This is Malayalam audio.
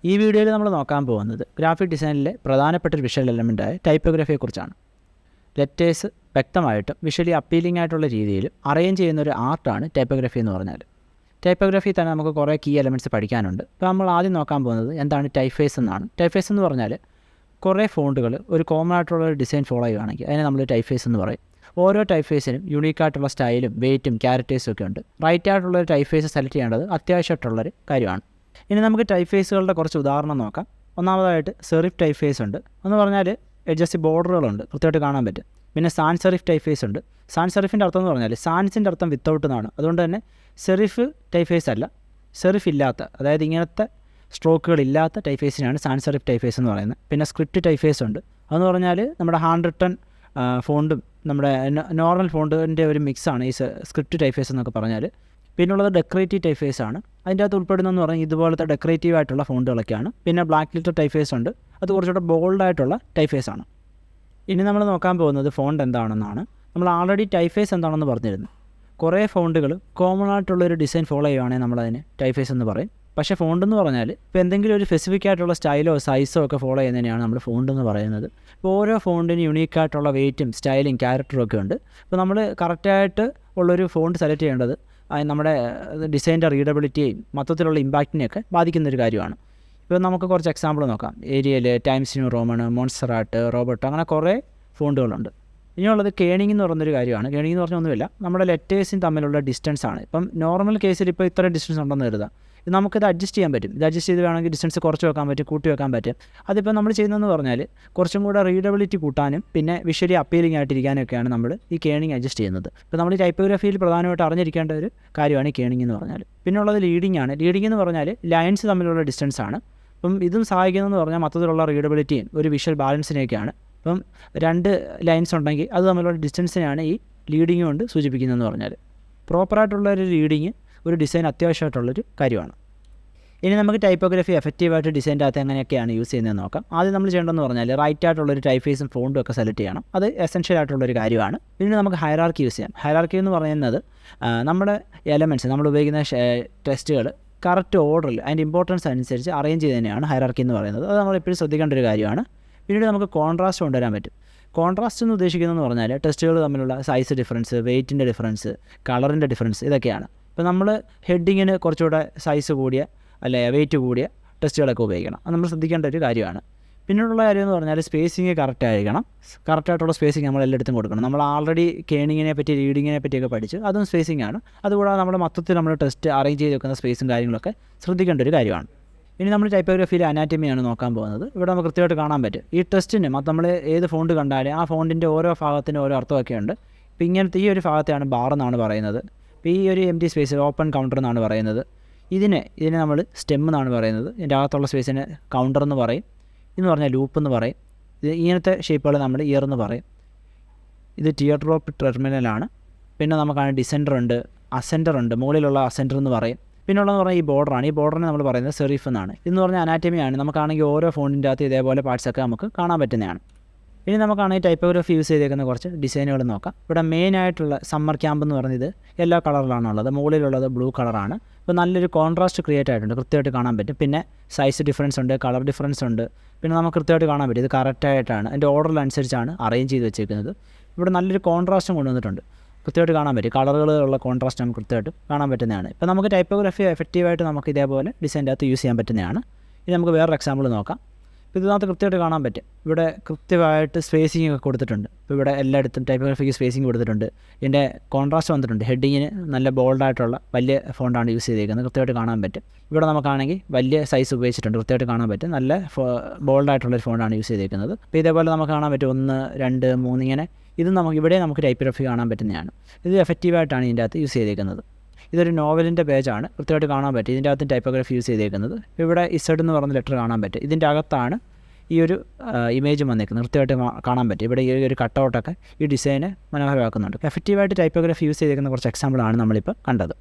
ഈ വീഡിയോയിൽ നമ്മൾ നോക്കാൻ പോകുന്നത് ഗ്രാഫിക് ഡിസൈനിലെ പ്രധാനപ്പെട്ട ഒരു വിഷ്വൽ എലമെൻ്റായ ടൈപ്പോഗ്രഫിയെക്കുറിച്ചാണ്. ലെറ്റേഴ്സ് വ്യക്തമായിട്ടും വിഷ്വലി അപ്പീലിംഗ് ആയിട്ടുള്ള രീതിയിൽ അറേഞ്ച് ചെയ്യുന്ന ഒരു ആർട്ടാണ് ടൈപ്പോഗ്രഫി എന്ന് പറഞ്ഞാൽ. ടൈപ്പോഗ്രഫി തന്നെ നമുക്ക് കുറേ കീ എലമെൻറ്റ്സ് പഠിക്കാനുണ്ട്. അപ്പോൾ നമ്മൾ ആദ്യം നോക്കാൻ പോകുന്നത് എന്താണ് ടൈപ്പ്ഫേസ് എന്നാണ്. ടൈപ്പ്ഫേസ് എന്ന് പറഞ്ഞാൽ കുറേ ഫോണ്ടുകൾ ഒരു കോമൺ ആയിട്ടുള്ള ഒരു ഡിസൈൻ ഫോളോ ചെയ്യുകയാണെങ്കിൽ അതിനെ നമ്മൾ ടൈപ്പ്ഫേസ് എന്ന് പറയും. ഓരോ ടൈപ്പ്ഫേസിനും യുണീക്കായിട്ടുള്ള സ്റ്റൈലും വെയ്റ്റും ക്യാരക്ടേഴ്സും ഒക്കെ ഉണ്ട്. റൈറ്റ് ആയിട്ടുള്ള ഒരു ടൈപ്പ്ഫേസ് സെലക്ട് ചെയ്യേണ്ടത് അത്യാവശ്യമായിട്ടുള്ളൊരു കാര്യമാണ്. ഇനി നമുക്ക് ടൈപ്പ്ഫേസുകളുടെ കുറച്ച് ഉദാഹരണം നോക്കാം. ഒന്നാമതായിട്ട് സെറിഫ് ടൈപ്പ്ഫേസ് ഉണ്ട്. എന്ന് പറഞ്ഞാൽ ജസ്റ്റ് ബോർഡറുകളുണ്ട്, കൃത്യമായിട്ട് കാണാൻ പറ്റും. പിന്നെ സാൻസ് സെറിഫ് ടൈപ്പ്ഫേസ് ഉണ്ട്. സാൻസ് സെറിഫിൻ്റെ അർത്ഥം എന്ന് പറഞ്ഞാൽ സാൻസിൻ്റെ അർത്ഥം വിത്തൗട്ട് എന്നാണ്. അതുകൊണ്ട് തന്നെ സെറിഫ് ടൈപ്പ്ഫേസ് അല്ല, സെറിഫ് ഇല്ലാത്ത, അതായത് ഇങ്ങനത്തെ സ്ട്രോക്കുകളില്ലാത്ത ടൈപ്പ്ഫേസിനാണ് സാൻസ് സെറിഫ് ടൈപ്പ്ഫേസ് എന്ന് പറയുന്നത്. പിന്നെ സ്ക്രിപ്റ്റ് ടൈപ്പ്ഫേസ് ഉണ്ട്. അതെന്ന് പറഞ്ഞാൽ നമ്മുടെ ഹാൻഡ് റിട്ടൺ ഫോണ്ടും നമ്മുടെ നോർമൽ ഫോണ്ടിൻ്റെ ഒരു മിക്സാണ് ഈ സ്ക്രിപ്റ്റ് ടൈപ്പ്ഫേസ് എന്നൊക്കെ പറഞ്ഞാൽ. പിന്നുള്ളത് ഡെക്കറേറ്റീവ് ടൈപ്പ്ഫേസ് ആണ്. അതിൻ്റെ അകത്ത് ഉൾപ്പെടുന്നതെന്ന് പറഞ്ഞാൽ ഇതുപോലത്തെ ഡെക്കറേറ്റീവ് ആയിട്ടുള്ള ഫോണ്ടുകളൊക്കെയാണ്. പിന്നെ ബ്ലാക്ക് ലിറ്റർ ടൈപ്പ്ഫേസ് ഉണ്ട്, അത് കുറച്ചുകൂടെ ബോൾഡായിട്ടുള്ള ടൈപ്പ്ഫേസ് ആണ്. ഇനി നമ്മൾ നോക്കാൻ പോകുന്നത് ഫോണ്ട് എന്താണെന്നാണ്. നമ്മൾ ആൾറെഡി ടൈപ്പ്ഫേസ് എന്താണെന്ന് പറഞ്ഞിരുന്നു. കുറേ ഫോണ്ടുകൾ കോമൺ ആയിട്ടുള്ളൊരു ഡിസൈൻ ഫോളോ ചെയ്യുകയാണെങ്കിൽ നമ്മളതിന് ടൈപ്പ്ഫേസ് എന്ന് പറയും. പക്ഷേ ഫോണ്ട് എന്ന് പറഞ്ഞാൽ ഇപ്പോൾ എന്തെങ്കിലും ഒരു സ്പെസിഫിക് ആയിട്ടുള്ള സ്റ്റൈലോ സൈസോ ഒക്കെ ഫോളോ ചെയ്യുന്നതിനെയാണ് നമ്മൾ ഫോണ്ട് എന്ന് പറയുന്നത്. ഇപ്പോൾ ഓരോ ഫോണ്ടിന് യുണീക്കായിട്ടുള്ള വെയ്റ്റും സ്റ്റൈലും ക്യാരക്ടറും ഒക്കെ ഉണ്ട്. ഇപ്പോൾ നമ്മൾ കറക്റ്റായിട്ട് ഉള്ളൊരു ഫോണ്ട് സെലക്ട് ചെയ്യേണ്ടത് നമ്മുടെ ഡിസൈൻ്റെ റീഡബിലിറ്റിയെയും മൊത്തത്തിലുള്ള ഇമ്പാക്റ്റിനെയൊക്കെ ബാധിക്കുന്നൊരു കാര്യമാണ്. ഇപ്പോൾ നമുക്ക് കുറച്ച് എക്സാമ്പിൾ നോക്കാം. Aerial, times new Roman, മോൺസ്റ്ററാട്ട്, Robert, അങ്ങനെ കുറേ ഫോണ്ടുകളുണ്ട്. ഇനിയുള്ളത് കേണിംഗ് എന്ന് പറയുന്നൊരു കാര്യമാണ്. കേണിംഗ് എന്ന് പറഞ്ഞാൽ ഒന്നുമില്ല, നമ്മുടെ ലെറ്റേഴ്സും തമ്മിലുള്ള ഡിസ്റ്റൻസ് ആണ്. ഇപ്പം നോർമൽ കേസിൽ ഇപ്പോൾ ഇത്ര ഡിസ്റ്റൻസ് ഉണ്ടെന്ന് കരുതാം. നമുക്കിത് അഡ്ജസ്റ്റ് ചെയ്യാൻ പറ്റും. ഇത് അഡ്ജസ്റ്റ് ചെയ്ത് വേണമെങ്കിൽ ഡിസ്റ്റൻസ് കുറച്ച് വെക്കാൻ പറ്റും, കൂട്ടി വെക്കാൻ പറ്റും. അതിപ്പോൾ നമ്മൾ ചെയ്യുന്നതെന്ന് പറഞ്ഞാൽ കുറച്ചും കൂടെ റീഡബിലിറ്റി കൂട്ടാനും പിന്നെ വിഷ്വലി അപ്പീലിംഗ് ആയിട്ടിരിക്കാനൊക്കെയാണ് നമ്മൾ ഈ കേണിംഗ് അഡ്ജസ്റ്റ് ചെയ്യുന്നത്. ഇപ്പോൾ നമ്മൾ ടൈപ്പോഗ്രഫിയിൽ പ്രധാനമായിട്ട് അറിഞ്ഞിരിക്കേണ്ട ഒരു കാര്യമാണ് ഈ കേണിംഗ് എന്ന് പറഞ്ഞാൽ. പിന്നെ ഉള്ളത് ലീഡിംഗ് ആണ്. ലീഡിംഗ് എന്ന് പറഞ്ഞാൽ ലൈൻസ് തമ്മിലുള്ള ഡിസ്റ്റൻസ് ആണ്. അപ്പം ഇതും സഹായിക്കുന്നതെന്ന് പറഞ്ഞാൽ മൊത്തത്തിലുള്ള റീഡബിലിറ്റിയും ഒരു വിഷ്വൽ ബാലൻസിനെയൊക്കെയാണ്. ഇപ്പം രണ്ട് ലൈൻസ് ഉണ്ടെങ്കിൽ അത് തമ്മിലുള്ള ഡിസ്റ്റൻസിനെയാണ് ഈ ലീഡിങ് കൊണ്ട് സൂചിപ്പിക്കുന്നതെന്ന് പറഞ്ഞാൽ. പ്രോപ്പറായിട്ടുള്ളൊരു ലീഡിങ് ഒരു ഡിസൈൻ അത്യാവശ്യമായിട്ടുള്ളൊരു കാര്യമാണ്. ഇനി നമുക്ക് ടൈപ്പോഗ്രഫി എഫക്റ്റീവായിട്ട് ഡിസൈൻ്റെ അകത്ത് എങ്ങനെയൊക്കെയാണ് യൂസ് ചെയ്യുന്നതെന്ന് നോക്കാം. ആദ്യം നമ്മൾ ചെയ്യേണ്ടതെന്ന് പറഞ്ഞാൽ റൈറ്റ് ആയിട്ടുള്ളൊരു ടൈപ്പ്ഫേസും ഫോണ്ടും ഒക്കെ സെലക്ട് ചെയ്യണം. അത് എസെൻഷ്യൽ ആയിട്ടുള്ളൊരു കാര്യമാണ്. പിന്നെ നമുക്ക് ഹൈറാർക്കി യൂസ് ചെയ്യാം. ഹൈറാർക്കി എന്ന് പറയുന്നത് നമ്മുടെ എലമെൻറ്റ്സ്, നമ്മൾ ഉപയോഗിക്കുന്ന ടെക്സ്റ്റുകൾ കറക്റ്റ് ഓർഡറിൽ അതിൻ്റെ ഇമ്പോർട്ടൻസ് അനുസരിച്ച് അറേഞ്ച് ചെയ്തതിനെയാണ് ഹൈറാർക്കി എന്ന് പറയുന്നത്. അത് നമ്മൾ എപ്പോഴും ശ്രദ്ധിക്കേണ്ട ഒരു കാര്യമാണ്. പിന്നീട് നമുക്ക് കോൺട്രാസ്റ്റ് കൊണ്ടുവരാൻ പറ്റും. കോൺട്രാസ്റ്റ് എന്ന് ഉദ്ദേശിക്കുന്നതെന്ന് പറഞ്ഞാൽ ടെക്സ്റ്റുകൾ തമ്മിലുള്ള സൈസ് ഡിഫറൻസ്, വെയ്റ്റിൻ്റെ ഡിഫറൻസ്, കളറിൻ്റെ ഡിഫറൻസ്, ഇതൊക്കെയാണ്. ഇപ്പോൾ നമ്മൾ ഹെഡിങ്ങിന് കുറച്ചുകൂടെ സൈസ് കൂടിയ അല്ലെ വെയിറ്റ് കൂടിയ ടെക്സ്റ്റുകളൊക്കെ ഉപയോഗിക്കണം. അത് നമ്മൾ ശ്രദ്ധിക്കേണ്ട ഒരു കാര്യമാണ്. പിന്നീടുള്ള കാര്യം എന്ന് പറഞ്ഞാൽ സ്പേസിങ് കറക്റ്റ് ആയിരിക്കണം. കറക്റ്റായിട്ടുള്ള സ്പേസിങ് നമ്മൾ എല്ലായിടത്തും കൊടുക്കണം. നമ്മൾ ആൾറെഡി കേണിങ്ങിനെ പറ്റി, റീഡിങ്ങിനെ പറ്റിയൊക്കെ പഠിച്ചു, അതും സ്പേസിങ് ആണ്. അതുകൂടാതെ നമ്മുടെ മൊത്തത്തിൽ നമ്മൾ ടെസ്റ്റ് അറേഞ്ച് ചെയ്ത് വെക്കുന്ന സ്പേസും കാര്യങ്ങളൊക്കെ ശ്രദ്ധിക്കേണ്ട ഒരു കാര്യമാണ്. ഇനി നമ്മൾ ടൈപ്പോഗ്രഫിയിൽ അനാറ്റമിയാണ് നോക്കാൻ പോകുന്നത്. ഇവിടെ നമുക്ക് കൃത്യമായിട്ട് കാണാൻ പറ്റും ഈ ടെസ്റ്റിന് നമ്മൾ ഏത് ഫോണ്ട് കണ്ടാലും ആ ഫോണ്ടിൻ്റെ ഓരോ ഭാഗത്തിനും ഓരോ അർത്ഥമൊക്കെ ഉണ്ട്. ഇപ്പോൾ ഇങ്ങനത്തെ ഈ ഒരു ഭാഗത്തെയാണ് ബാർ എന്നാണ് പറയുന്നത്. ഇപ്പോൾ ഈ ഒരു M T space open counter എന്നാണ് പറയുന്നത്. ഇതിനെ നമ്മൾ സ്റ്റെം എന്നാണ് പറയുന്നത്. ഇതിൻ്റെ അകത്തുള്ള സ്പേസിനെ കൗണ്ടർ എന്ന് പറയും. എന്ന് പറഞ്ഞാൽ ലൂപ്പ് എന്ന് പറയും. ഇത് ഇങ്ങനത്തെ ഷേപ്പുകൾ നമ്മൾ ഇയർ എന്ന് പറയും. ഇത് ടിയർ ഡ്രോപ്പ് ടെർമിനലാണ്. പിന്നെ നമുക്കാണ് ഡിസെൻഡർ ഉണ്ട്, അസെൻഡർ ഉണ്ട്, മുകളിലുള്ള അസെൻഡർ എന്ന് പറയും. പിന്നെ ഉള്ളതെന്ന് പറഞ്ഞാൽ ഈ ബോർഡറാണ്. ഈ ബോർഡറിനെ നമ്മൾ പറയുന്നത് സെറിഫ് എന്നാണ്. ഇതെന്ന് പറഞ്ഞാൽ അനാറ്റമിയാണ്. നമുക്കാണെങ്കിൽ ഓരോ ഫോണ്ടിൻ്റെ അകത്ത് ഇതേപോലെ പാർട്സൊക്കെ നമുക്ക് കാണാൻ പറ്റുന്നതാണ്. ഇനി നമുക്കാണെങ്കിൽ ടൈപ്പോഗ്രഫി യൂസ് ചെയ്തേക്കുന്ന കുറച്ച് ഡിസൈനുകൾ നോക്കാം. ഇവിടെ മെയിനായിട്ടുള്ള സമ്മർ ക്യാമ്പ് എന്ന് പറയുന്നത് യെല്ലോ കളറിലാണുള്ളത്. മുകളിലുള്ളത് ബ്ലൂ കളറാണ്. ഇപ്പോൾ നല്ലൊരു കോൺട്രാസ്റ്റ് ക്രിയേറ്റ് ആയിട്ടുണ്ട്, കൃത്യമായിട്ട് കാണാൻ പറ്റും. പിന്നെ സൈസ് ഡിഫറൻസ് ഉണ്ട്, കളർ ഡിഫറൻസ് ഉണ്ട്. പിന്നെ നമുക്ക് കൃത്യമായിട്ട് കാണാൻ പറ്റും ഇത് കറക്റ്റായിട്ടാണ് അതിൻ്റെ ഓർഡറിനനുസരിച്ചാണ് അറേഞ്ച് ചെയ്ത് വെച്ചേക്കുന്നത്. ഇവിടെ നല്ലൊരു കോൺട്രാസ്റ്റും കൊണ്ടുവന്നിട്ടുണ്ട്, കൃത്യമായിട്ട് കാണാൻ പറ്റും. കളറുകളുള്ള കോൺട്രാസ്റ്റ് നമുക്ക് കൃത്യമായിട്ട് കാണാൻ പറ്റുന്നതാണ്. ഇപ്പോൾ നമുക്ക് ടൈപ്പോഗ്രഫി എഫക്റ്റീവായിട്ട് നമുക്ക് ഇതേപോലെ ഡിസൈൻ്റെ അകത്ത് യൂസ് ചെയ്യാൻ പറ്റുന്നതാണ്. ഇനി നമുക്ക് വേറൊരു എക്സാമ്പിൾ നോക്കാം. ഇപ്പോൾ ഇതിനകത്ത് കൃത്യമായിട്ട് കാണാൻ പറ്റും. ഇവിടെ കൃത്യമായിട്ട് സ്പേസിംഗ് ഒക്കെ കൊടുത്തിട്ടുണ്ട്. ഇപ്പോൾ ഇവിടെ എല്ലായിടത്തും ടൈപ്പോഗ്രഫിക്ക് സ്പേസിംഗ് കൊടുത്തിട്ടുണ്ട്. ഇതിൻ്റെ കോൺട്രാസ്റ്റ് വന്നിട്ടുണ്ട്. ഹെഡിങ്ങിന് നല്ല ബോൾഡായിട്ടുള്ള വലിയ ഫോണ്ടാണ് യൂസ് ചെയ്തേക്കുന്നത്, കൃത്യമായിട്ട് കാണാൻ പറ്റും. ഇവിടെ നമുക്കാണെങ്കിൽ വലിയ സൈസ് ഉപയോഗിച്ചിട്ടുണ്ട്, കൃത്യമായിട്ട് കാണാൻ പറ്റും. നല്ല ബോൾഡായിട്ടുള്ളൊരു ഫോണ്ടാണ് യൂസ് ചെയ്തേക്കുന്നത്. അപ്പോൾ ഇതേപോലെ നമുക്ക് കാണാൻ പറ്റും 1, 2, 3 ഇങ്ങനെ. ഇത് നമുക്ക് ടൈപ്പോഗ്രഫി കാണാൻ പറ്റുന്നതാണ്. ഇത് എഫക്റ്റീവായിട്ടാണ് ഇതിൻ്റെ അകത്ത് യൂസ് ചെയ്തേക്കുന്നത്. ഇതൊരു നോവലിൻ്റെ പേജാണ്, കൃത്യമായിട്ട് കാണാൻ പറ്റും. ഇതിൻ്റെ അകത്ത് ടൈപ്പോഗ്രഫി യൂസ് ചെയ്തേക്കുന്നത്. ഇവിടെ ഇസഡ് എന്ന് പറയുന്ന ലെറ്റർ കാണാൻ പറ്റും. ഇതിൻ്റെ അകത്താണ് ഈ ഒരു ഇമേജ് വന്നേക്കുന്നത്, കൃത്യമായിട്ട് കാണാൻ പറ്റും. ഇവിടെ ഈ ഒരു കട്ടൗട്ടൊക്കെ ഈ ഡിസൈനെ മനോഹരമാക്കുന്നുണ്ട്. എഫക്റ്റീവായിട്ട് ടൈപ്പോഗ്രഫി യൂസ് ചെയ്തേക്കുന്ന കുറച്ച് എക്സാമ്പിളാണ് നമ്മളിപ്പോൾ കണ്ടത്.